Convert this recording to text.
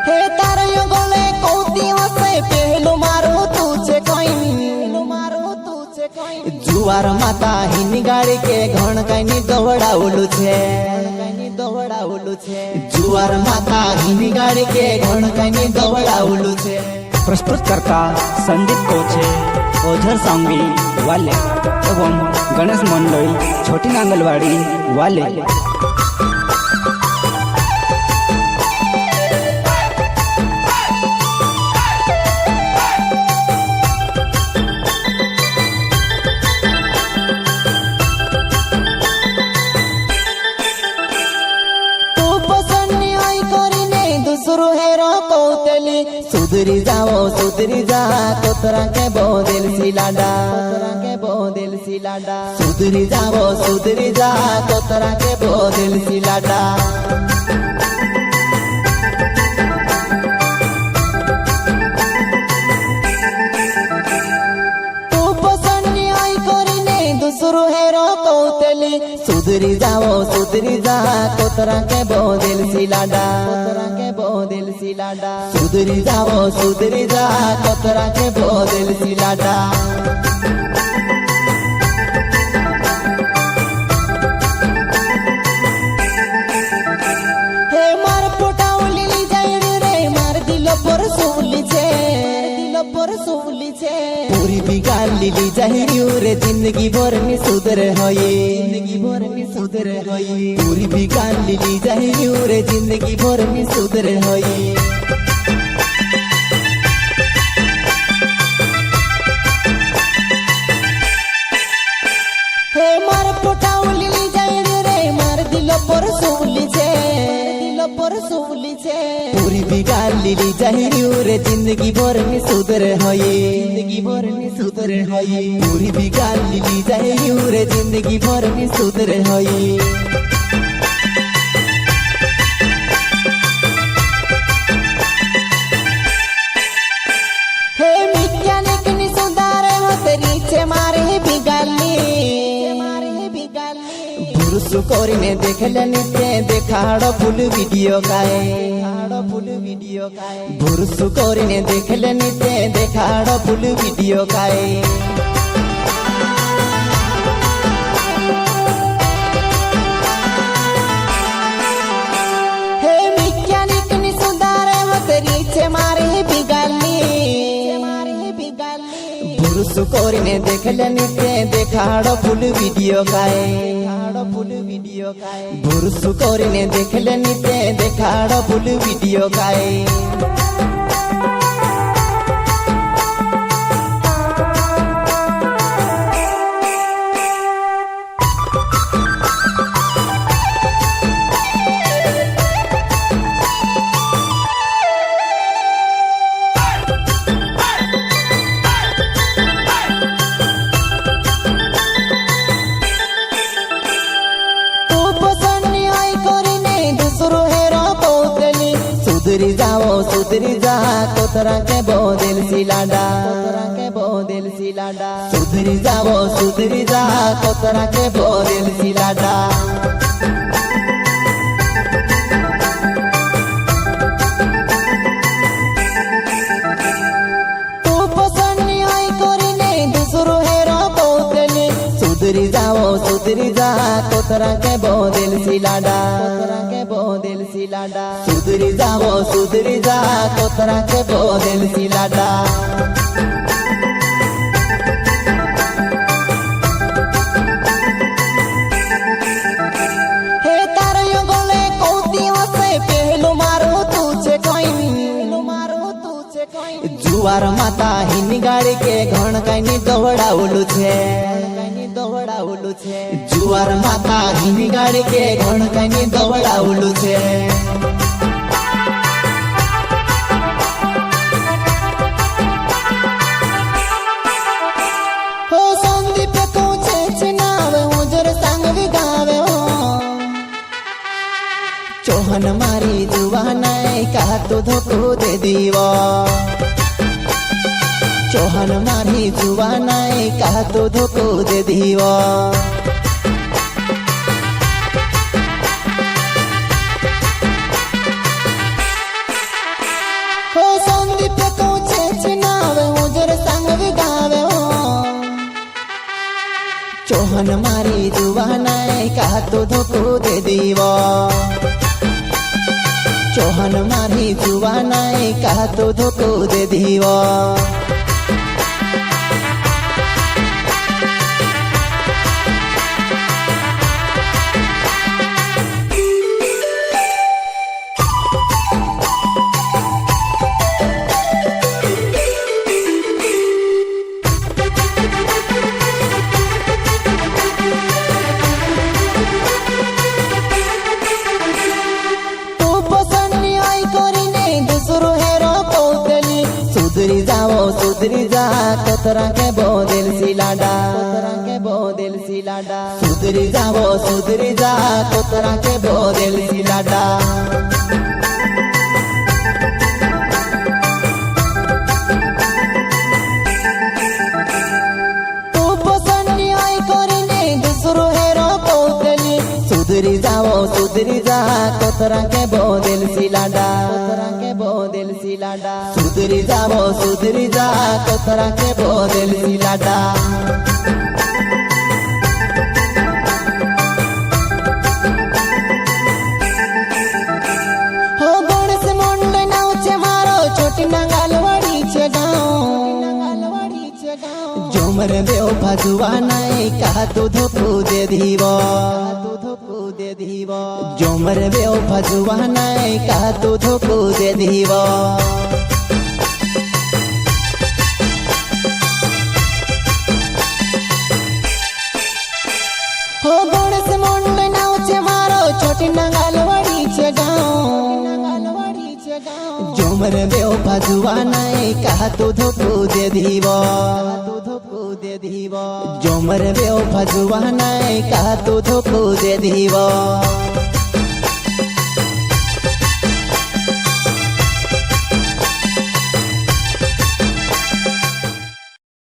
हे तारो गोले कोती हसे पहलो मारो तुझे कोई जुआर माता हिनी गाड़ी के घण कहीं दौड़ावलू छे जुआर माता हिनी गाड़ी के घण कहीं दौड़ावलू छे। प्रस्तुतकर्ता संदीप कोचे, ओझर सांगी वाले एवं गणेश मंडल छोटी नांगलवाड़ी वाले। सुधरी जाओ सुधरी जा कोतरा के बोदिल सिलाडा सुधरी जाओ सुधरी जा कोतरा के बोदिल सिलाडा। तू पसंद आई करीने दूसरो हेरो कोतली सुधरी जाओ सुधरी जा कोतरा के बोदिल सिलाडा सुधरी जाओ सुधरी जा कोतरा के बोदिल सिलाडा। हे मार पोटावली जाई रे मार दिल पर सोली छे पूरी बिगाड़ लीली जाई रे जिंदगी भर में सुधर होए पूरी बिगाड़ लीली जाई रे जिंदगी भर में सुधर होए। हे मार पोटावली जाई रे मार दिल पर सोली छे पूरी बिगाड़ लीली जाई रे जिंदगी भर में सुधर होए पूरी बिगाड़ लीली जाई रे जिंदगी भर में सुधर होए। हे मैकेनिक नि सुधारे हो तेरी छे मारे बिगाली पुरुष कोरिने देखले निते देखाड़ो फुल वीडियो काए पुरुष कोरिने देखले निते देखाड़ो फुल वीडियो काए। हे मैकेनिक नि सुधारे हो तेरी छे मारे बिगाली पुरुष कोरिने देखले निते देखाड़ो फुल वीडियो काए पुरुष कोरिने देखले निते देखाड़ो फुल वीडियो काए। सुधरी जाओ सुधरी जा कोतरा के बोदिल सिलाडा सुधरी जाओ सुधरी जा कोतरा के बोदिल सिलाडा। तू पसंद आई करीने दूसरो हेरो कोतली सुधरी जाओ सुधरी जा कोतरा के बोदिल सिलाडा सुधरी जाओ सुधरी जा कोतरा के बोदिल सिलाडा। हे तारो गोले कोती हसे पहलो मारो तुझे कोई जुआर माता हिनी गाड़ी के घण कहीं दौड़ावलू छे जुआर माता हिनी गाड़ी के घण कहीं दौड़ावलू छे। हो संदीप कोचे चिनावे ओझर संग गावे हो चौहन मारी जुवानाई कहा तो धोखो दे दीवा चौहन मारी जुवानाई कहा तो धोखो दे दीवा। चौहान मारी जुवा नाय कहा तो धोको दे दीवा चौहान मारी जुवा नाय कहा तो धोको दे दीवा सुधरी जा कोतरा के बोदिल सिलाडा सुधरी जा कोतरा के बोदिल सिलाडा तू पसंद आई करीने दूसरो हेरो कोतली सुधरी जा कोतरा के बोदिल सिलाडा सुधरी जा कोतरा के बोदिल सिलाडा हो गणेश मंडल नावचे मारो छोटी नांगलवाडी चे गाँव जोमर बेवफा जुवा नाय कहा तो धोको दे दीवा जोमर बेवफा जुवा नाय कहा तो धोको दे दीवा हो गणेश मंडल नावचे मारो छोटी नांगलवाडी चे गाँव जोमर बेवफा जुवा नाय कहा तो धोको दे दीवा जोमर बेवफा जुवा नाय कहा तो धोको दे दीवा